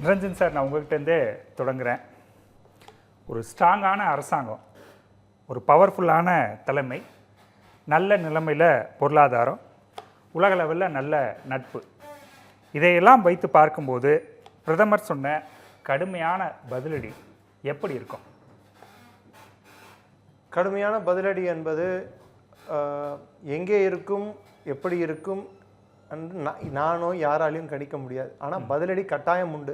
Niranjan sir, நான் உங்கள்கிட்டருந்தே தொடங்குகிறேன். ஒரு ஸ்ட்ராங்கான அரசாங்கம், ஒரு பவர்ஃபுல்லான தலைமை, நல்ல நிலைமையில் பொருளாதாரம், உலக லெவலில் நல்ல நட்பு, இதையெல்லாம் வைத்து பார்க்கும்போது பிரதமர் சொன்ன கடுமையான பதிலடி எப்படி இருக்கும்? கடுமையான பதிலடி என்பது எங்கே இருக்கும், எப்படி இருக்கும் நானோ யாராலையும் கணிக்க முடியாது. ஆனால் பதிலடி கட்டாயம் உண்டு.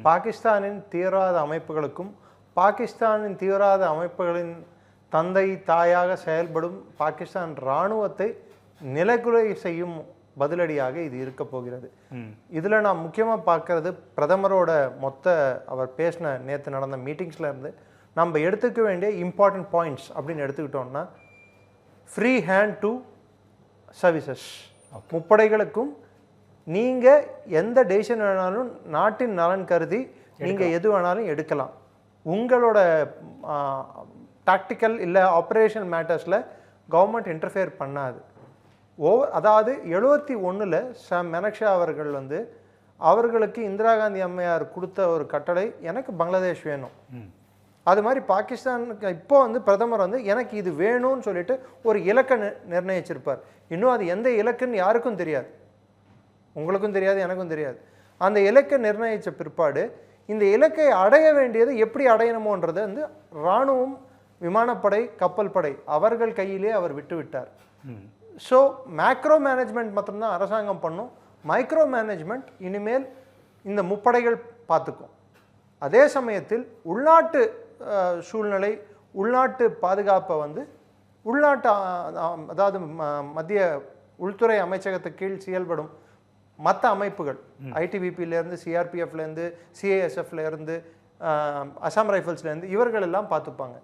பாகிஸ்தானின் தீவிரவாத அமைப்புகளுக்கும் பாகிஸ்தானின் தீவிரவாத அமைப்புகளின் தந்தை தாயாக செயல்படும் பாகிஸ்தான் இராணுவத்தை நிலைக்குலை செய்யும் பதிலடியாக இது இருக்க போகிறது. இதில் நான் முக்கியமாக பார்க்கறது பிரதமரோட அவர் பேசின நேற்று நடந்த மீட்டிங்ஸில் இருந்து நம்ம எடுத்துக்க வேண்டிய இம்பார்ட்டன்ட் பாயிண்ட்ஸ் அப்படின்னு எடுத்துக்கிட்டோம்னா, ஃப்ரீ ஹேண்ட் டு சர்வீசஸ், முப்படைகளுக்கும் நீங்கள் எந்த டெசிஷன் வேணாலும் நாட்டின் நலன் கருதி நீங்கள் எது வேணாலும் எடுக்கலாம். உங்களோட டாக்டிக்கல் இல்லை ஆப்ரேஷன் மேட்டர்ஸில் கவர்மெண்ட் இன்டர்ஃபியர் பண்ணாது. அதாவது 71 சாம் மெனக்ஷா அவர்கள் அவர்களுக்கு இந்திரா காந்தி அம்மையார் கொடுத்த ஒரு கட்டளை, எனக்கு பங்களாதேஷ் வேணும். அது மாதிரி பாகிஸ்தானுக்கு இப்போ பிரதமர் எனக்கு இது வேணும்னு சொல்லிட்டு ஒரு இலக்கை நிர்ணயிச்சிருப்பார். இன்னும் அது எந்த இலக்குன்னு யாருக்கும் தெரியாது, உங்களுக்கும் தெரியாது, எனக்கும் தெரியாது. அந்த இலக்கை நிர்ணயித்த பிற்பாடு இந்த இலக்கை அடைய வேண்டியது எப்படி அடையணுமோன்றது இராணுவம், விமானப்படை, கப்பல் படை அவர்கள் கையிலே அவர் விட்டு விட்டார். ஸோ மேக்ரோ மேனேஜ்மெண்ட் மட்டும்தான் அரசாங்கம் பண்ணும். மைக்ரோ மேனேஜ்மெண்ட் இனிமேல் இந்த முப்படைகள் பார்த்துக்கும். அதே சமயத்தில் உள்நாட்டு சூழ்நிலை, உள்நாட்டு பாதுகாப்பை உள்நாட்டு அதாவது மத்திய உள்துறை அமைச்சகத்துக்கு கீழ் செயல்படும் மற்ற அமைப்புகள், ஐடிபிபியிலேருந்து, சிஆர்பிஎஃப்லேருந்து, சிஏஎஸ்எஃப்லேருந்து, அசாம் ரைஃபிள்ஸ்லேருந்து இவர்கள் எல்லாம் பார்த்துப்பாங்க.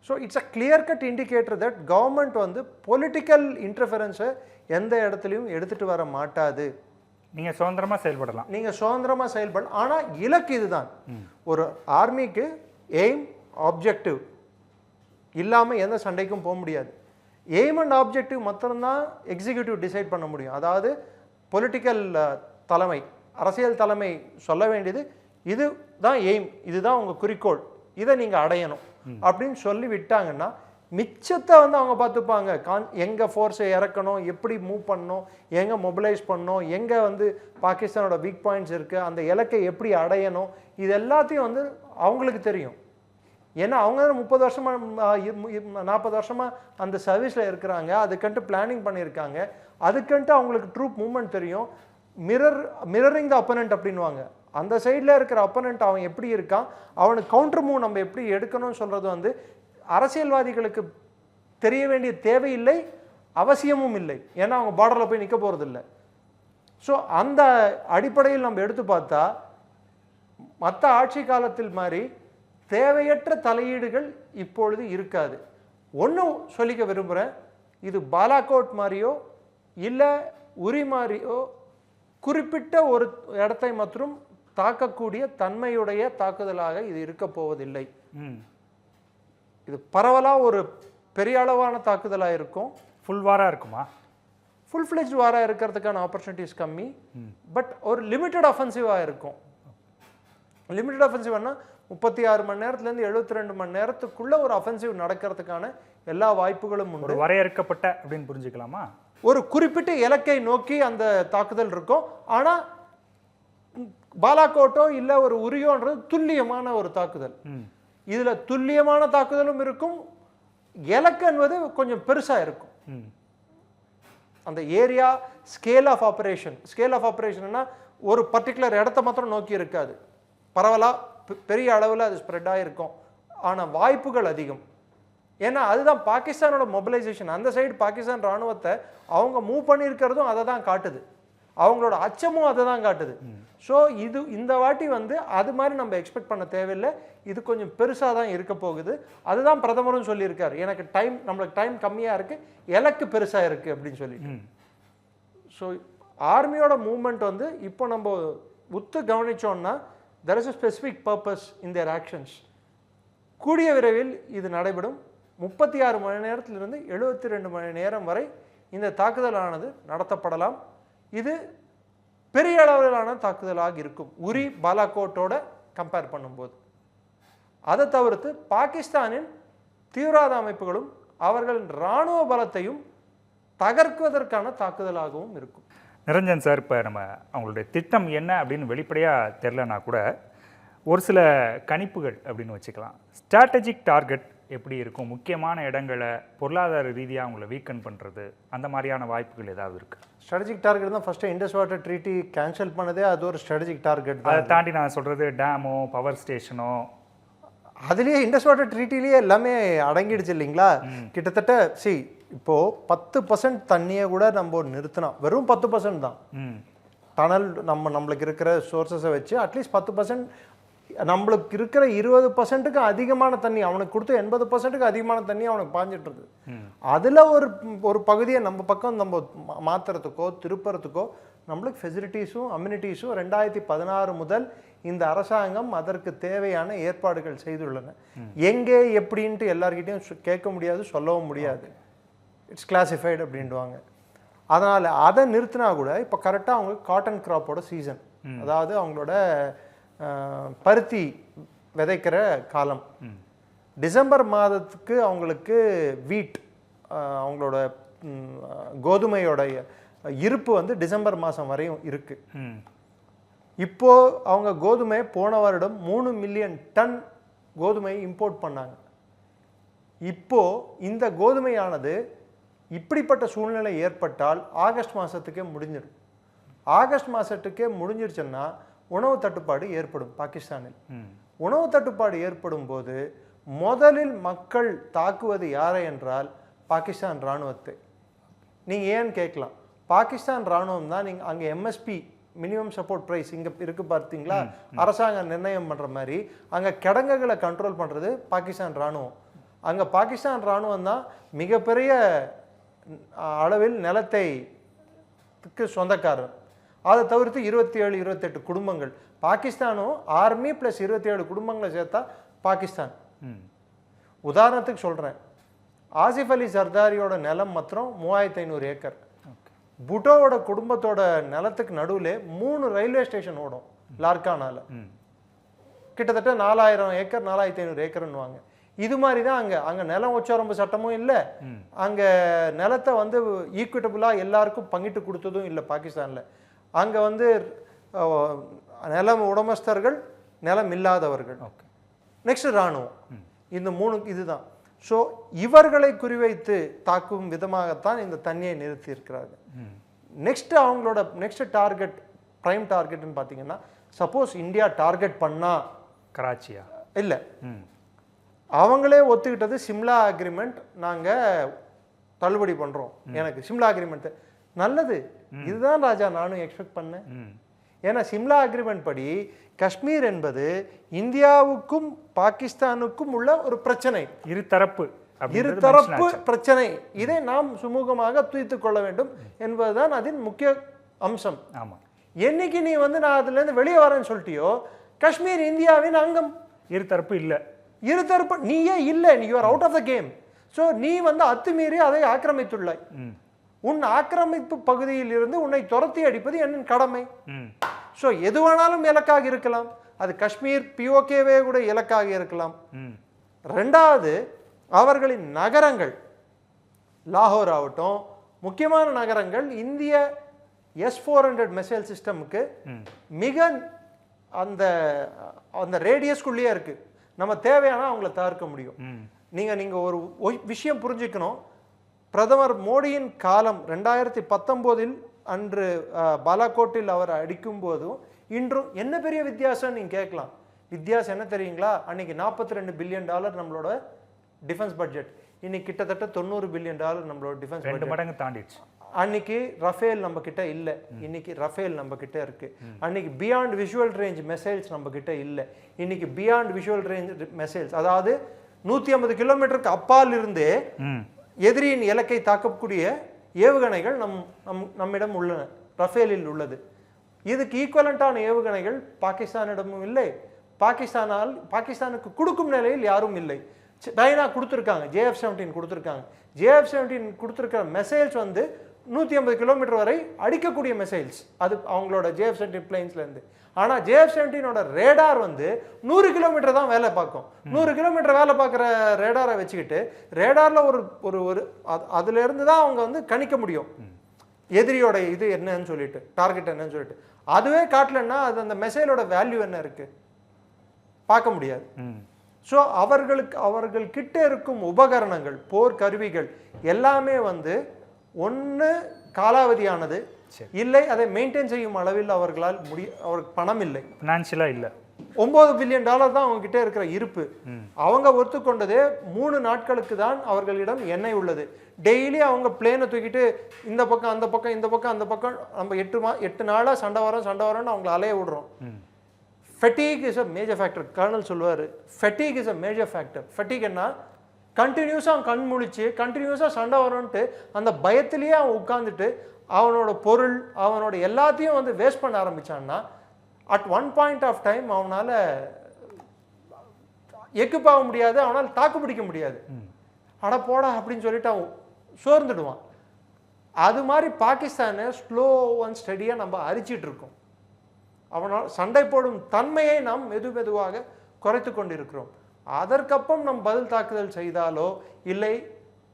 So it's a clear cut indicator that government political இன்டர்ஃபரன்ஸை எந்த இடத்துலையும் எடுத்துகிட்டு வர மாட்டாது. நீங்கள் சுதந்திரமாக செயல்படலாம், நீங்கள் சுதந்திரமாக செயல்படலாம். ஆனால் இலக்கு இதுதான். ஒரு ஆர்மிக்கு எய்ம், ஆப்ஜெக்டிவ் இல்லாமல் எந்த சண்டைக்கும் போக முடியாது. எய்ம் அண்ட் ஆப்ஜெக்டிவ் மட்டும்தான் எக்ஸிக்யூட்டிவ் டிசைட் பண்ண முடியும். அதாவது பொலிட்டிக்கல் தலைமை, அரசியல் தலைமை சொல்ல வேண்டியது இதுதான் எய்ம், இதுதான் உங்கள் குறிக்கோள், இதை நீங்கள் அடையணும் அப்படின்னு சொல்லி விட்டாங்கன்னா மிச்சத்தை அவங்க பார்த்துப்பாங்க. எங்கே ஃபோர்ஸை இறக்கணும், எப்படி மூவ் பண்ணணும், எங்கே மொபிலைஸ் பண்ணணும், எங்கே பாகிஸ்தானோட வீக் பாயிண்ட்ஸ் இருக்குது, அந்த இலக்கை எப்படி அடையணும், இது எல்லாத்தையும் அவங்களுக்கு தெரியும். ஏன்னா அவங்க 30 வருஷமாக 40 வருஷமாக அந்த சர்வீஸில் இருக்கிறாங்க. அதுக்கன்ட்டு பிளானிங் பண்ணியிருக்காங்க. அதுக்கன்ட்டு அவங்களுக்கு ட்ரூப் மூவ்மெண்ட் தெரியும். மிரரிங் த அப்பனண்ட் அப்படின்வாங்க. அந்த சைடில் இருக்கிற அப்பனண்ட் அவன் எப்படி இருக்கான், அவனுக்கு கவுண்டர் மூவ் நம்ம எப்படி எடுக்கணும்னு சொல்கிறது அரசியல்வாதிகளுக்கு தெரிய வேண்டிய தேவையில்லை, அவசியமும் இல்லை. ஏன்னா அவங்க பார்டரில் போய் நிற்க போகிறதில்லை. ஸோ அந்த அடிப்படையில் நம்ம எடுத்து பார்த்தா மற்ற ஆட்சி காலத்தில் மாதிரி தேவையற்ற தலையீடுகள் இப்பொழுது இருக்காது. ஒன்றும் சொல்லிக்க விரும்புகிறேன், இது பாலாகோட் மாதிரியோ இல்லை உரி மாதிரியோ குறிப்பிட்ட ஒரு இடத்தை மற்றும் தாக்கக்கூடிய தன்மையுடைய தாக்குதலாக இது இருக்க போவதில்லை. இது பரவலாக ஒரு பெரிய அளவான தாக்குதலாக இருக்கும். ஃபுல் வாராக இருக்குமா? ஃபுல் ஃப்ளெஜ்ட் வாராக இருக்கிறதுக்கான ஆப்பர்ச்சுனிட்டிஸ் கம்மி. பட் ஒரு லிமிட்டட் அஃபென்சிவாக இருக்கும். லிமிட்டட் அஃபென்சிவ்னா 36 மணி நேரத்துலேருந்து 72 மணி நேரத்துக்குள்ள ஒரு அஃபென்சிவ் நடக்கிறதுக்கான எல்லா வாய்ப்புகளும் உண்டு. ஒரு வரையறுக்கப்பட்ட அப்படின்னு புரிஞ்சுக்கலாமா? ஒரு குறிப்பிட்ட இலக்கை நோக்கி அந்த தாக்குதல் இருக்கும். ஆனால் பாலாகோட்டோ இல்லை ஒரு உரியோன்றது துல்லியமான ஒரு தாக்குதல். இதில் துல்லியமான தாக்குதலும் இருக்கும், இலக்கு என்பது கொஞ்சம் பெருசாக இருக்கும். அந்த ஏரியா ஸ்கேல் ஆஃப் ஆப்ரேஷன்னா ஒரு பர்டிகுலர் இடத்த மாத்திரம் நோக்கி இருக்காது, பரவலாக பெரிய அளவில் அது ஸ்ப்ரெட் ஆகிருக்கும். ஆனால் வாய்ப்புகள் அதிகம். ஏன்னா அதுதான் பாகிஸ்தானோட மொபிலைசேஷன். அந்த சைடு பாகிஸ்தான் இராணுவத்தை அவங்க மூவ் பண்ணியிருக்கிறதும் அதை தான் காட்டுது, அவங்களோட அச்சமும் அதை தான் காட்டுது. ஸோ இந்த வாட்டி அது மாதிரி நம்ம எக்ஸ்பெக்ட் பண்ண தேவையில்லை. இது கொஞ்சம் பெருசாக தான் இருக்க போகுது. அதுதான் பிரதமரும் சொல்லியிருக்காரு, நம்மளுக்கு டைம் கம்மியாக இருக்குது, இலக்கு பெருசாக இருக்குது அப்படின்னு சொல்லி. ஸோ ஆர்மியோட மூவ்மெண்ட் இப்போ நம்ம உத்து கவனிச்சோம்னா there is a specific purpose in their actions. கூடிய விரைவில் இது நடைபெறும். 36 மணி நேரத்திலிருந்து 72 மணி நேரம் வரை இந்த தாக்குதலானது நடத்தப்படலாம். இது பெரிய அளவிலான தாக்குதலாக இருக்கும் உரி பாலாகோட்டோட கம்பேர் பண்ணும்போது. அதை தவிர்த்து பாகிஸ்தானின் தீவிரவாத அமைப்புகளும் அவர்களின் இராணுவ பலத்தையும் தகர்க்குவதற்கான தாக்குதலாகவும் இருக்கும். நிரஞ்சன் சார், இப்போ நம்ம அவங்களுடைய திட்டம் என்ன அப்படின்னு வெளிப்படையாக தெரிலனா கூட ஒரு சில கணிப்புகள் அப்படின்னு வச்சுக்கலாம். ஸ்ட்ராட்டஜிக் டார்கெட் எப்படி இருக்கும், முக்கியமான இடங்களை பொருளாதார ரீதியாக அவங்கள வீக்கன் பண்ணுறது, அந்த மாதிரியான வாய்ப்புகள் ஏதாவது இருக்குது? ஸ்ட்ராட்டஜிக் டார்கெட் தான் first Indus water treaty cancel பண்ணதே அது ஒரு ஸ்ட்ராட்டஜிக் டார்கெட் தான். அதை தாண்டி நான் சொல்கிறது டேமோ, பவர் ஸ்டேஷனோ, அதுலேயே இண்டஸ் வாட்டர் ட்ரீட்டிலேயே எல்லாமே அடங்கிடுச்சு இல்லைங்களா? கிட்டத்தட்ட இப்போது 10% தண்ணியை கூட நம்ம நிறுத்தினோம், வெறும் 10% தான். டனல் நம்மளுக்கு இருக்கிற சோர்ஸஸை வச்சு அட்லீஸ்ட் 10%, நம்மளுக்கு இருக்கிற 20%க்கு அதிகமான தண்ணி அவனுக்கு கொடுத்து 80%க்கு அதிகமான தண்ணி அவனுக்கு பாஞ்சிட்டு இருக்குது. அதில் ஒரு பகுதியை நம்ம பக்கம் நம்ம மாற்றுறதுக்கோ திருப்புறதுக்கோ நம்மளுக்கு ஃபெசிலிட்டிஸும் அம்யூனிட்டிஸும் 2016 முதல் இந்த அரசாங்கம் அதற்கு தேவையான ஏற்பாடுகள் செய்துள்ளன. எங்கே எப்படின்ட்டு எல்லார்கிட்டையும் கேட்க முடியாது, சொல்லவும் முடியாது. இட்ஸ் கிளாசிஃபைடு அப்படின்வாங்க. அதனால் அதை நிறுத்தினா கூட இப்போ கரெக்டாக அவங்க காட்டன் கிராப்போட சீசன், அதாவது அவங்களோட பருத்தி விதைக்கிற காலம். டிசம்பர் மாதத்துக்கு அவங்களுக்கு வீட், அவங்களோட கோதுமையோட இருப்பு வந்து டிசம்பர் மாதம் வரையும் இருக்குது. இப்போது அவங்க கோதுமை போன வருடம் 3 மில்லியன் டன் கோதுமை இம்போர்ட் பண்ணாங்க. இப்போது இந்த கோதுமையானது இப்படிப்பட்ட சூழ்நிலை ஏற்பட்டால் ஆகஸ்ட் மாதத்துக்கே முடிஞ்சிடும். ஆகஸ்ட் மாதத்துக்கே முடிஞ்சிருச்சுன்னா உணவு தட்டுப்பாடு ஏற்படும் பாகிஸ்தானில். உணவு தட்டுப்பாடு ஏற்படும் போது முதலில் மக்கள் தாக்குவது யாரை என்றால் பாகிஸ்தான் இராணுவத்தை. நீங்கள் ஏன்னு கேட்கலாம், பாகிஸ்தான் இராணுவம் தான் நீங்கள் அங்கே எம்எஸ்பி மினிமம் சப்போர்ட் ப்ரைஸ் இங்கே இருக்குது பார்த்தீங்களா, அரசாங்கம் நிர்ணயம் பண்ணுற மாதிரி அங்கே கிடங்குகளை கண்ட்ரோல் பண்ணுறது பாகிஸ்தான் இராணுவம். அங்கே பாகிஸ்தான் இராணுவம் தான் மிகப்பெரிய அளவில் நிலத்தைக்கு சொந்தக்காரர். அதை தவிர்த்து 27-28 குடும்பங்கள். பாகிஸ்தானும் ஆர்மி ப்ளஸ் 27 குடும்பங்களை சேர்த்தா பாகிஸ்தான். உதாரணத்துக்கு சொல்கிறேன், ஆசிஃப் அலி சர்தாரியோட நிலம் மாத்திரம் 3500 ஏக்கர். புட்டோவோட குடும்பத்தோட நிலத்துக்கு நடுவில் 3 ரயில்வே ஸ்டேஷன் ஓடும் லார்கானால. கிட்டத்தட்ட 4000 ஏக்கர் 4500 ஏக்கர்னுவாங்க. இது மாதிரி தான் அங்கே நிலம் உச்சவரம்பு சட்டமும் இல்லை, அங்கே நிலத்தை வந்து ஈக்குவிட்டபுளாக எல்லாருக்கும் பங்கிட்டு கொடுத்ததும் இல்லை பாகிஸ்தானில். அங்கே வந்து நிலம் உடமஸ்தர்கள், நிலம் இல்லாதவர்கள், நெக்ஸ்ட் இராணுவம், இந்த 3 இதுதான். ஸோ இவர்களை குறிவைத்து தாக்கும் விதமாகத்தான் இந்த தண்ணியை நிறுத்தி இருக்கிறார்கள். நெக்ஸ்ட் அவங்களோட நெக்ஸ்ட் டார்கெட், ப்ரைம் டார்கெட்னு பார்த்தீங்கன்னா, சப்போஸ் இந்தியா டார்கெட் பண்ணா கராச்சியா இல்லை, அவங்களே ஒத்துக்கிட்டது சிம்லா அக்ரிமெண்ட் நாங்கள் தள்ளுபடி பண்ணுறோம். எனக்கு சிம்லா அக்ரிமெண்ட் நல்லது, இதுதான் ராஜா நானும் எக்ஸ்பெக்ட் பண்ணேன். ஏன்னா சிம்லா அக்ரிமெண்ட் படி காஷ்மீர் என்பது இந்தியாவுக்கும் பாகிஸ்தானுக்கும் உள்ள ஒரு பிரச்சனை, இருதரப்பு பிரச்சனை. இதை நாம் சுமூகமாக தீர்த்து கொள்ள வேண்டும் என்பதுதான் அதன் முக்கிய அம்சம். என்னைக்கு நீ வந்து நான் அதுல இருந்து வெளியே வரேன்னு சொல்லிட்டியோ, காஷ்மீர் இந்தியாவின் அங்கம். இருதரப்பு இல்லை, இருதரப்பு நீயே இல்லை, நீ you are out of the game. So நீ வந்து அத்துமீறி அதை ஆக்கிரமித்துள்ளாய். உன் ஆக்கிரமிப்பு பகுதியில் இருந்து உன்னை துரத்தி அடிப்பது என் கடமை. ஸோ எது வேணாலும் இலக்காக இருக்கலாம், அது காஷ்மீர் பிஓகேவே கூட இலக்காக இருக்கலாம். ரெண்டாவது, அவர்களின் நகரங்கள், லாகூர் ஆகட்டும், முக்கியமான நகரங்கள் இந்திய S-400 மிசைல் சிஸ்டமுக்கு மிக அந்த அந்த ரேடியஸ்குள்ளேயே இருக்கு. நம்ம தேவையான அவங்கள தவிர்க்க முடியும். நீங்க ஒரு விஷயம் புரிஞ்சுக்கணும், பிரதமர் மோடியின் காலம் 2019 அன்று பாலாகோட்டில் அவர் அடிக்கும் போதும் இன்றும் என்ன பெரிய வித்தியாசம் நீங்க கேட்கலாம். வித்தியாசம் என்ன தெரியுங்களா? அன்னைக்கு $42 பில்லியன் நம்மளோட டிஃபென்ஸ் பட்ஜெட், இன்னைக்கு கிட்டத்தட்ட $90 பில்லியன் நம்மளோட டிஃபென்ஸ் பட்ஜெட். 2 மடங்கு தாண்டிடுச்சு. அன்னைக்கு ரஃபேல் நம்ம கிட்ட இல்லை, இன்னைக்கு ரஃபேல் நம்ம கிட்ட இருக்கு. அன்னைக்கு பியாண்ட் விஷுவல் ரேஞ்ச் மிசைல்ஸ் நம்ம கிட்ட இல்லை, இன்னைக்கு பியாண்ட் விஷுவல் ரேஞ்ச் மிசைல்ஸ், அதாவது 150 கிலோமீட்டருக்கு அப்பால் இருந்தே எதிரியின் இலக்கை தாக்கக்கூடிய ஏவுகணைகள் நம்மிடம் உள்ளன, ரஃபேலில் உள்ளது. இதுக்கு ஈக்குவலண்டான ஏவுகணைகள் பாகிஸ்தானிடமும் இல்லை, பாகிஸ்தானுக்கு கொடுக்கும் நிலையில் யாரும் இல்லை. சைனா கொடுத்துருக்காங்க, JF-17 கொடுத்துருக்காங்க. JF-17 கொடுத்துருக்கிற மிசைல்ஸ் வந்து 150 கிலோமீட்டர் வரை அடிக்கக்கூடிய மிசைல்ஸ், அது அவங்களோட JF-17 பிளைன்ஸ்லேருந்து. ஆனால் JF-17ஓட ரேடார் வந்து 100 கிலோமீட்டர் தான் வேலை பார்க்கும். 100 கிலோமீட்டர் வேலை பார்க்குற ரேடாரை வச்சுக்கிட்டு ரேடாரில் ஒரு ஒரு அதுலேருந்து தான் அவங்க வந்து கணிக்க முடியும் எதிரியோட இது என்னன்னு சொல்லிட்டு, டார்கெட் என்னன்னு சொல்லிட்டு. அதுவே காட்டலன்னா அது அந்த மிசைலோட வேல்யூ என்ன இருக்குது பார்க்க முடியாது. ஸோ அவர்கள் கிட்ட இருக்கும் உபகரணங்கள், போர் கருவிகள் எல்லாமே வந்து ஒன்று காலாவதியானது, இல்லை அதை மெயின்டைன் செய்யும் அளவில் அவர்களால் அவருக்கு பணம் இல்லை, ஃபினான்ஷியலாக இல்லை. $9 பில்லியன் தான் அவங்க கிட்ட இருக்கிற இருப்பு. அவங்க ஒத்துக்கொண்டதே 3 நாட்களுக்கு தான் அவர்களிடம் எண்ணெய் உள்ளது. டெய்லி அவங்க பிளேனை தூக்கிட்டு இந்த பக்கம் அந்த பக்கம் இந்த பக்கம் அந்த பக்கம் நம்ம 8 நாளாக சண்டை வரோன்னு அவங்களை அலைய விடுறோம். Fatigue is a major factor. Colonel சொல்லுவார், fatigue is a major factor. ஃபெட்டிக்னா கண்டினியூஸாக கண் முழிச்சு கண்டினியூஸாக சண்டை வரும்ன்ட்டு அந்த பயத்திலேயே அவன் உட்காந்துட்டு அவனோட பொருள் அவனோட எல்லாத்தையும் வந்து வேஸ்ட் பண்ண ஆரம்பிச்சான்னா at one point of time அவனால் எக்குப்பாக முடியாது, அவனால் தாக்கு பிடிக்க முடியாது. அட போடா அப்படின்னு சொல்லிட்டு அவன் சோர்ந்துடுவான். அது மாதிரி பாகிஸ்தானை ஸ்லோ அண்ட் ஸ்டடியாக நம்ம அரிச்சிட்டு இருக்கோம். அவனால் சண்டை போடும் தன்மையை நாம் மெதுவாக குறைத்து கொண்டிருக்கிறோம். அதற்கப்புறம் நம் பதில் தாக்குதல் செய்தாலோ இல்லை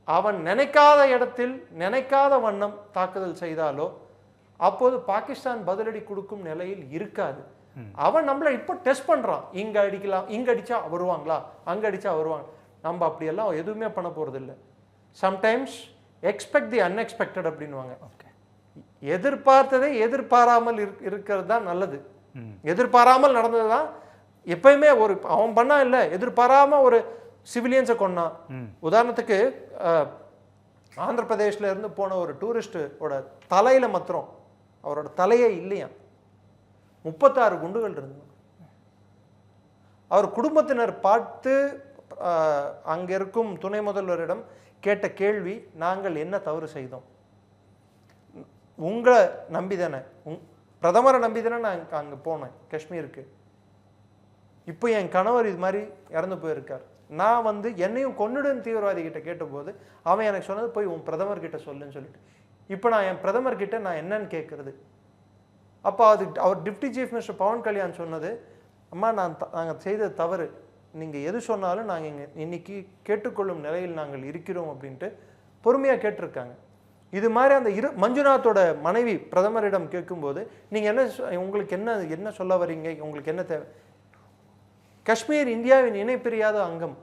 அவன் நினைக்காத இடத்தில் நினைக்காத வண்ணம் தாக்குதல் செய்தாலோ அப்போது பாகிஸ்தான் பதிலடி கொடுக்கும் நிலையில் இருக்காது. அவன் நம்மளை இப்போ டெஸ்ட் பண்றான். இங்க அடிக்கலாம், இங்க அடிச்சா வருவாங்களா, அங்க அடிச்சா வருவாங்க. நம்ம அப்படியெல்லாம் எதுவுமே பண்ண போறது இல்லை. சம்டைம்ஸ் எக்ஸ்பெக்ட் தி அன்எக்ஸ்பெக்டட் அப்படின்வாங்க. எதிர்பார்த்ததை எதிர்பாராமல் இருக்கிறது தான் நல்லது. எதிர்பாராமல் நடந்தது தான் எப்பயுமே. அவன் பண்ணா இல்லை, எதிர்பாராம ஒரு சிவிலியன்ஸை கொன்னான். உதாரணத்துக்கு ஆந்திர பிரதேஷ்ல இருந்து போன ஒரு டூரிஸ்டோட தலையில மாத்திரம் அவரோட தலையே இல்லையா, 36 குண்டுகள் இருந்தது. அவர் குடும்பத்தினர் பார்த்து அங்க இருக்கும் துணை முதல்வரிடம் கேட்ட கேள்வி, நாங்கள் என்ன தவறு செய்தோம், உங்களை நம்பிதானே, பிரதமரை நம்பிதானே நான் அங்கே போனேன் காஷ்மீருக்கு, இப்போ என் கணவர் இது மாதிரி இறந்து போயிருக்கார், நான் வந்து என்னையும் கொன்னுடன் தீவிரவாதி கிட்ட கேட்டபோது அவன் எனக்கு சொன்னது போய் உன் பிரதமர் கிட்ட சொல்லுன்னு சொல்லிட்டு, இப்போ நான் என் பிரதமர் கிட்ட நான் என்னன்னு கேட்கறது. அப்போ அவர் deputy chief minister Pawan Kalyan சொன்னது, அம்மா நாங்கள் செய்த தவறு, நீங்கள் எது சொன்னாலும் நாங்கள் இன்னைக்கு கேட்டுக்கொள்ளும் நிலையில் நாங்கள் இருக்கிறோம் அப்படின்ட்டு பொறுமையாக கேட்டிருக்காங்க. இது மாதிரி அந்த மஞ்சுநாத்தோட மனைவி பிரதமரிடம் கேட்கும்போது நீங்கள் என்ன உங்களுக்கு என்ன சொல்ல வரீங்க, உங்களுக்கு என்ன தேவை. காஷ்மீர் இந்தியாவின் இணைப்பிரியாத அங்கம்.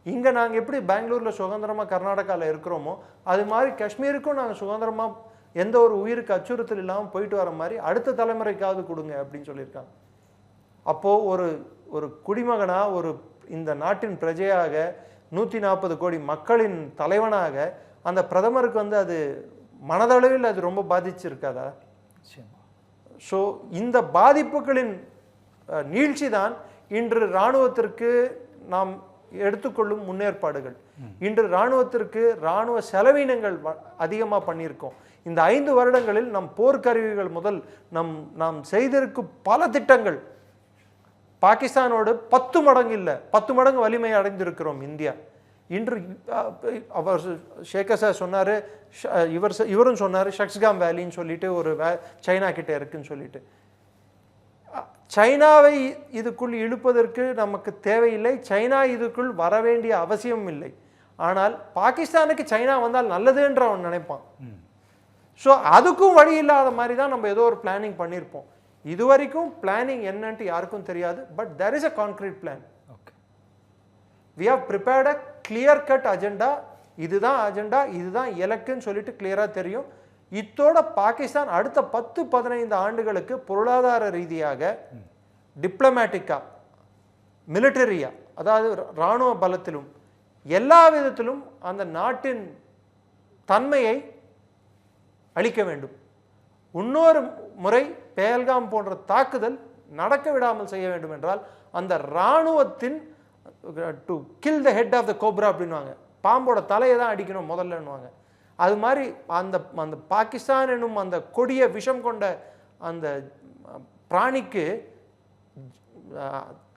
இங்கே நாங்கள் எப்படி பெங்களூரில் சுதந்திரமாக கர்நாடகாவில் இருக்கிறோமோ அது மாதிரி காஷ்மீருக்கும் நாங்கள் சுதந்திரமாக எந்த ஒரு உயிருக்கு அச்சுறுத்தல் இல்லாமல் போயிட்டு வர மாதிரி அடுத்த தலைமுறைக்காவது கொடுங்க அப்படின்னு சொல்லியிருக்காங்க. அப்போது ஒரு குடிமகனாக இந்த நாட்டின் பிரஜையாக 140 கோடி மக்களின் தலைவனாக அந்த பிரதமருக்கு வந்து அது மனதளவில் அது ரொம்ப பாதிச்சிருக்காதா? ஸோ இந்த பாதிப்புகளின் நீட்சி தான் இன்று இராணுவத்திற்கு நாம் எடுத்துக்கொள்ளும் முன்னேற்பாடுகள். இன்று இராணுவத்திற்கு இராணுவ செலவினங்கள் அதிகமாக பண்ணியிருக்கோம். இந்த 5 வருடங்களில் நம் போர்க்கருவிகள் முதல் நாம் செய்திருக்கும் பல திட்டங்கள் பாகிஸ்தானோடு 10 மடங்கு இல்லை 10 மடங்கு வலிமை அடைந்திருக்கிறோம் இந்தியா. இன்று அவர் ஷேகர் சார் சொன்னார், இவரும் சொன்னார் ஷக்ஸ்காம் வேலின்னு சொல்லிட்டு ஒரு சைனா கிட்ட இருக்குன்னு சொல்லிட்டு. சைனாவை இதுக்குள் இழுப்பதற்கு நமக்கு தேவையில்லை, சைனா இதுக்குள் வர வேண்டிய அவசியம் இல்லை. ஆனால் பாகிஸ்தானுக்கு சைனா வந்தால் நல்லதுன்ற அவன் நினைப்பான். ஸோ அதுக்கும் வழி இல்லாத மாதிரி தான் நம்ம ஏதோ ஒரு பிளானிங் பண்ணியிருப்போம். இதுவரைக்கும் பிளானிங் என்னன்ட்டு யாருக்கும் தெரியாது. But there is a concrete plan. We have prepared a clear cut agenda. இதுதான் அஜெண்டா, இதுதான் இலக்குன்னு சொல்லிட்டு கிளியராக தெரியும். இத்தோட பாகிஸ்தான் அடுத்த 10-15 ஆண்டுகளுக்கு பொருளாதார ரீதியாக, டிப்ளமேட்டிக்கா, மிலிட்டரியா, அதாவது இராணுவ பலத்திலும் எல்லா விதத்திலும் அந்த நாட்டின் தன்மையை அளிக்க வேண்டும். இன்னொரு முறை பேல்காம் போன்ற தாக்குதல் நடக்க விடாமல் செய்ய வேண்டும் என்றால் அந்த இராணுவத்தின் to kill the head of the cobra அப்படின்வாங்க, பாம்போட தலையை தான் அடிக்கணும் முதல்லன்னுவாங்க. அது மாதிரி அந்த பாகிஸ்தான் என்னும் அந்த கொடிய விஷம் கொண்ட அந்த பிராணிக்கு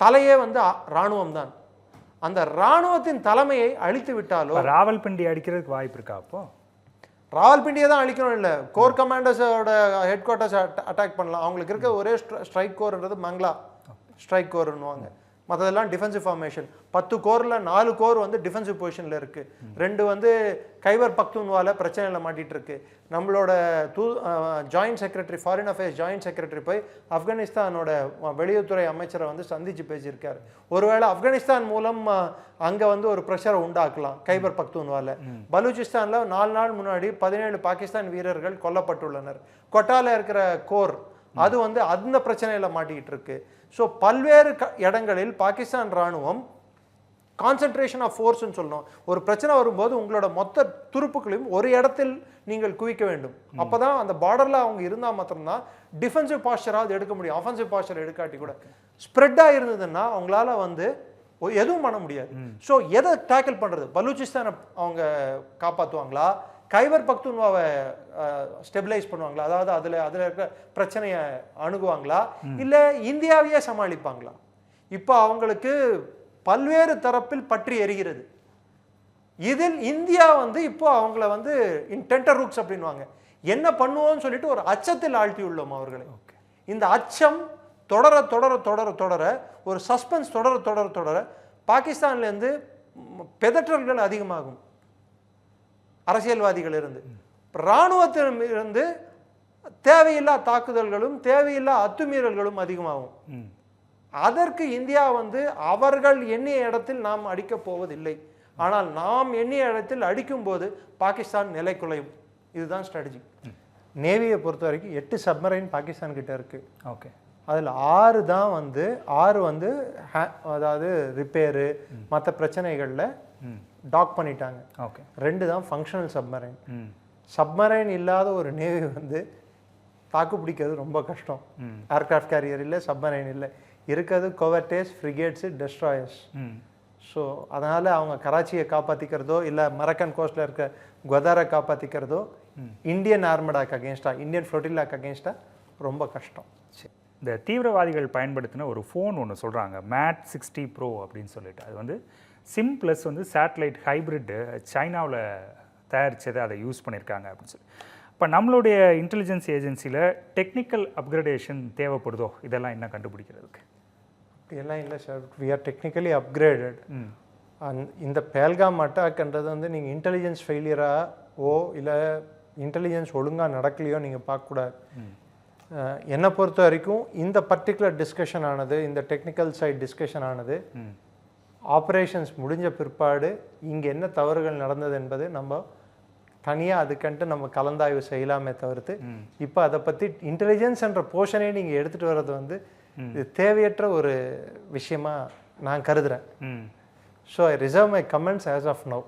தலையே வந்து இராணுவம் தான். அந்த இராணுவத்தின் தலைமையை அழித்து விட்டாலோ ராவல்பிண்டி அடிக்கிறதுக்கு வாய்ப்பு இருக்கா? அப்போ ராவல்பிண்டியை தான் அழிக்கணும் இல்லை, கோர் கமாண்டர்ஸோட ஹெட் குவார்ட்டர்ஸ் அட்டாக் பண்ணலாம். அவங்களுக்கு இருக்க ஒரே ஸ்ட்ரைக் கோர்ன்றது மங்களா ஸ்ட்ரைக் கோர்னுவாங்க, மற்றதெல்லாம் டிஃபென்சிவ் ஃபார்மேஷன். 10 கோரில் 4 கோர் வந்து டிஃபென்சிவ் பொசிஷனில் இருக்குது, 2 வந்து கைபர் பக்தூன்வால பிரச்சனையில் மாட்டிகிட்டு இருக்கு. நம்மளோட joint secretary, foreign affairs joint secretary போய் ஆப்கானிஸ்தானோட வெளியுறவுத்துறை அமைச்சரை வந்து சந்தித்து பேசியிருக்காரு. ஒருவேளை ஆப்கானிஸ்தான் மூலம் அங்கே வந்து ஒரு ப்ரெஷரை உண்டாக்கலாம் கைபர் பக்தூன்வால. பலூச்சிஸ்தானில் 4 நாள் முன்னாடி 17 பாகிஸ்தான் வீரர்கள் கொல்லப்பட்டுள்ளனர். கொட்டாவில் இருக்கிற கோர் அது வந்து அந்த பிரச்சனையில் மாட்டிக்கிட்டு இருக்கு. ஸோ பல்வேறு இடங்களில் பாகிஸ்தான் இராணுவம் கான்சன்ட்ரேஷன் ஆஃப் ஃபோர்ஸ்ன்னு சொல்லணும். ஒரு பிரச்சனை வரும்போது உங்களோட மொத்த துருப்புகளையும் ஒரு இடத்தில் நீங்கள் குவிக்க வேண்டும். அப்போ தான் அந்த பார்டரில் அவங்க இருந்தால் மாத்திரம்தான் டிஃபென்சிவ் பாஸ்டராவது எடுக்க முடியும். அஃபென்சிவ் பாஸ்டர் எடுக்காட்டி கூட ஸ்ப்ரெட்டாக இருந்ததுன்னா அவங்களால வந்து எதுவும் பண்ண முடியாது. ஸோ எதை டேக்கிள் பண்ணுறது? பலூச்சிஸ்தானை அவங்க காப்பாற்றுவாங்களா, கைபர் பக்தூன்வாவை ஸ்டெபிலைஸ் பண்ணுவாங்களா, அதாவது அதில் இருக்கிற பிரச்சனையை அணுகுவாங்களா, இல்லை இந்தியாவையே சமாளிப்பாங்களா? இப்போ அவங்களுக்கு பல்வேறு தரப்பில் பற்றி எரிகிறது. இதில் இந்தியா வந்து இப்போ அவங்கள வந்து டென்டர் ரூக்ஸ் அப்படின்வாங்க, என்ன பண்ணுவோம்னு சொல்லிட்டு ஒரு அச்சத்தில் ஆழ்த்தி உள்ளோம் அவர்களை. இந்த அச்சம் தொடர தொடர தொடர தொடர ஒரு சஸ்பென்ஸ் தொடர தொடர தொடர பாகிஸ்தான்லேருந்து பெதற்றல்கள் அதிகமாகும். அரசியல்வாதிகள் இருந்து இராணுவத்திலிருந்து தேவையில்லா தாக்குதல்களும் தேவையில்லா அத்துமீறல்களும் அதிகமாகும். அதற்கு இந்தியா வந்து அவர்கள் எண்ணிய இடத்தில் நாம் அடிக்கப் போவதில்லை, ஆனால் நாம் எண்ணிய இடத்தில் அடிக்கும் போது பாகிஸ்தான் நிலை குலையும். இதுதான் ஸ்ட்ராட்டஜி. நேவியை பொறுத்த வரைக்கும் 8 சப்மரைன் பாகிஸ்தான் கிட்ட இருக்கு. ஓகே, அதில் 6 தான் வந்து 6 வந்து அதாவது ரிப்பேரு மற்ற பிரச்சனைகளில் டாக் பண்ணிட்டாங்க. ஓகே, 2 தான் ஃபங்க்ஷனல் சப்மரைன். சப்மரைன் இல்லாத ஒரு நேவி வந்து தாக்கு பிடிக்கிறது ரொம்ப கஷ்டம். ஏர்கிராஃப்ட் கேரியர் இல்லை, சப்மரைன் இல்லை, இருக்கிறது கோவர்டேஸ், ஃப்ரிகேட்ஸு, டெஸ்ட்ராயர்ஸ். ஸோ அதனால் அவங்க கராச்சியை காப்பாற்றிக்கிறதோ இல்லை மரக்கன் கோஸ்டில் இருக்க குவதாரை காப்பாற்றிக்கிறதோ இந்தியன் ஆர்மடாக்கு அகேன்ஸ்டாக, இந்தியன் ஃப்ளோட்டில்லாக்கு அகேன்ஸ்டாக ரொம்ப கஷ்டம். இந்த தீவிரவாதிகள் பயன்படுத்தின ஒரு ஃபோன் ஒன்று சொல்கிறாங்க, மேட் 60 ப்ரோ அப்படின்னு சொல்லிட்டு. அது வந்து சிம் ப்ளஸ் வந்து சேட்டலைட் ஹைப்ரிட்டு சைனாவில் தயாரித்ததை அதை யூஸ் பண்ணியிருக்காங்க அப்படின்னு சொல்லி. இப்போ நம்மளுடைய இன்டெலிஜென்ஸ் ஏஜென்சியில் டெக்னிக்கல் அப்கிரேடேஷன் தேவைப்படுதோ? இதெல்லாம் என்ன கண்டுபிடிக்கிறதுக்கு? அப்படியெல்லாம் இல்லை sir, we are technically upgraded. இந்த பேல்காம் அட்டாக்ன்றது வந்து நீங்கள் இன்டெலிஜென்ஸ் ஃபெயிலியராகவோ இல்லை இன்டெலிஜென்ஸ் ஒழுங்காக நடக்கலையோ நீங்கள் பார்க்கக்கூடாது. என்னை பொறுத்த வரைக்கும் இந்த பர்டிகுலர் டிஸ்கஷன் ஆனது, இந்த டெக்னிக்கல் சைட் டிஸ்கஷன் ஆனது ஆப்ரேஷன்ஸ் முடிஞ்ச பிற்பாடு இங்கே என்ன தவறுகள் நடந்தது என்பது நம்ம தனியாக அதுக்கன்ட்டு நம்ம கலந்தாய்வு செய்யலாமே தவிர்த்து இப்போ அதை பற்றி இன்டெலிஜென்ஸ் என்ற போர்ஷனே நீங்கள் எடுத்துகிட்டு வர்றது வந்து இது தேவையற்ற ஒரு விஷயமா நான் கருதுகிறேன். So I reserve my comments as of now.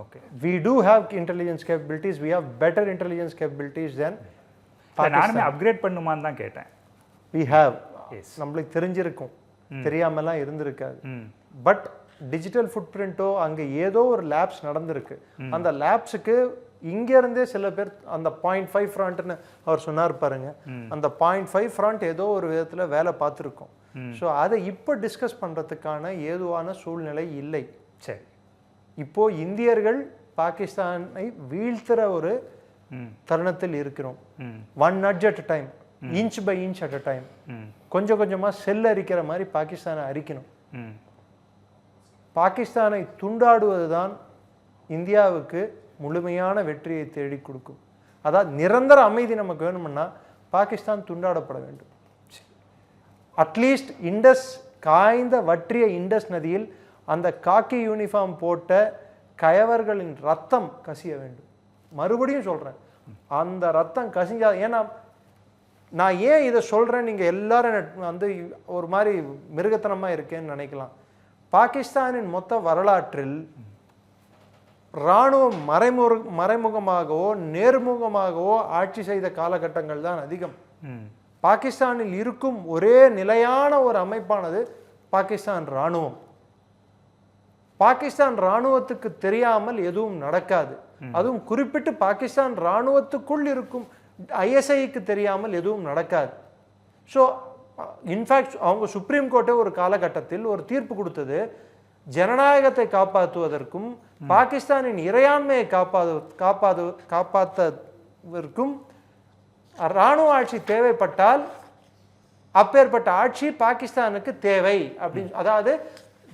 Okay, we do have intelligence capabilities, we have better intelligence capabilities then நானுமே அப்கிரேட் பண்ணுமான்னு தான் கேட்டேன். வி ஹாவ், நம்மளுக்கு தெரிஞ்சிருக்கும், தெரியாமலாம் இருந்திருக்காது. பட் டிஜிட்டல் ஃபுட் பிரிண்ட்டோ அங்கே ஏதோ ஒரு லேப்ஸ் நடந்திருக்கு. அந்த லேப்ஸுக்கு இங்கேருந்தே சில பேர் அந்த 0.5 ஃப்ராண்ட்னு அவர் சொன்னார் பாருங்க, அந்த 0.5 ஃப்ராண்ட் ஏதோ ஒரு விதத்தில் வேலை பார்த்துருக்கோம். ஸோ அதை இப்போ டிஸ்கஸ் பண்ணுறதுக்கான ஏதுவான சூழ்நிலை இல்லை. சரி, இப்போது இந்தியர்கள் பாகிஸ்தானை வீழ்த்துற ஒரு தருணத்தில் இருக்கிறோம். 1 nudge at a time, inch by inch at a time. கொஞ்சம் கொஞ்சமாக செல் அரிக்கிற மாதிரி பாகிஸ்தானை அரிக்கணும். பாகிஸ்தானை துண்டாடுவது தான் இந்தியாவுக்கு முழுமையான வெற்றியை தேடி கொடுக்கும். அதாவது நிரந்தர அமைதி நமக்கு வேணும்னா பாகிஸ்தான் துண்டாடப்பட வேண்டும். அட்லீஸ்ட் இண்டஸ், காய்ந்த வற்றிய இண்டஸ் நதியில் அந்த காக்கி யூனிஃபார்ம் போட்ட கயவர்களின் ரத்தம் கசிய வேண்டும். மறுபடியும் சொல்கிறேன், அந்த ரத்தம் கசிஞ்சா, ஏன்னா நான் ஏன் இதை சொல்கிறேன், நீங்கள் எல்லாரும் வந்து ஒரு மாதிரி மிருகத்தனமாக இருக்கேன்னு நினைக்கலாம். பாகிஸ்தானின் மொத்த வரலாற்றில் இராணுவம் மறைமுகமாகவோ நேர்முகமாகவோ ஆட்சி செய்த காலகட்டங்கள் தான் அதிகம். பாகிஸ்தானில் இருக்கும் ஒரே நிலையான ஒரு அமைப்பானது பாகிஸ்தான் இராணுவம். பாகிஸ்தான் இராணுவத்துக்கு தெரியாமல் எதுவும் நடக்காது. அதுவும் குறிப்பிட்டு பாகிஸ்தான் இராணுவத்துக்குள் இருக்கும் ஐஎஸ்ஐக்கு தெரியாமல் எதுவும் நடக்காது. ஸோ இன்ஃபேக்ட் அவங்க சுப்ரீம் கோர்ட்டே ஒரு காலகட்டத்தில் ஒரு தீர்ப்பு கொடுத்தது, ஜனநாயகத்தை காப்பாற்றுவதற்கும் பாகிஸ்தானின் இறையாண்மையை காப்பாற்றுவதற்கும் இராணுவ ஆட்சி தேவைப்பட்டால் அப்பேற்பட்ட ஆட்சி பாகிஸ்தானுக்கு தேவை அப்படின்னு, அதாவது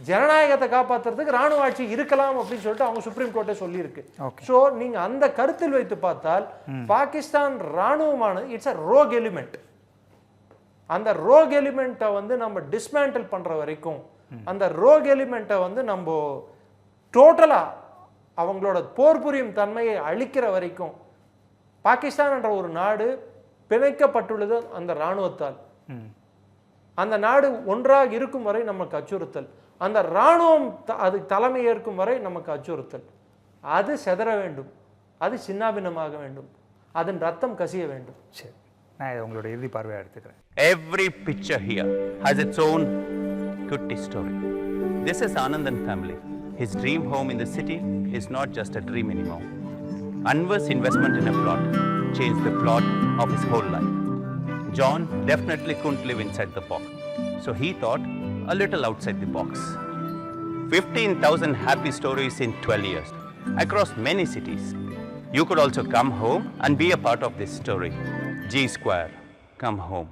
ஜனநாயகத்தை காப்பாற்றுறதுக்கு ராணுவ ஆட்சி இருக்கலாம் அப்படின்னு சொல்லிட்டு அவங்க சுப்ரீம் கோர்ட்டே சொல்லியிருக்கு. ஸோ நீங்க அந்த கருத்தில் வைத்து பார்த்தால் பாகிஸ்தான் ராணுவமானது இட்ஸ் அ ரோக் எலிமெண்ட். அந்த ரோக் எலிமெண்ட்டை வந்து நம்ம டிஸ்மேண்டில் பண்ற வரைக்கும், அந்த ரோக் எலிமெண்ட்டை வந்து நம்ம டோட்டலா அவங்களோட போர் புரியும் தன்மையை அழிக்கிற வரைக்கும் பாகிஸ்தான் என்ற ஒரு நாடு பிணைக்கப்பட்டுள்ளது அந்த இராணுவத்தால். அந்த நாடு ஒன்றாக இருக்கும் வரை நமக்கு அச்சுறுத்தல், அந்த இராணுவம் அது தலைமை ஏற்கும் வரை நமக்கு அச்சுறுத்தல். அது செதற வேண்டும், அது சின்னாபின்னமாக வேண்டும், அதன் ரத்தம் கசிய வேண்டும். சரி, நான் இதை உங்களோட இறுதி பார்வையாக எடுத்துக்கிறேன். Every picture here has its own kutti story. This is Anandan family. His dream home in the city is not just a dream anymore. Anwar's investment in a plot changed the plot of his whole life. John definitely couldn't live inside the box, so he thought a little outside the box. 15,000 happy stories in 12 years across many cities. You could also come home and be a part of this story. G Square, come home.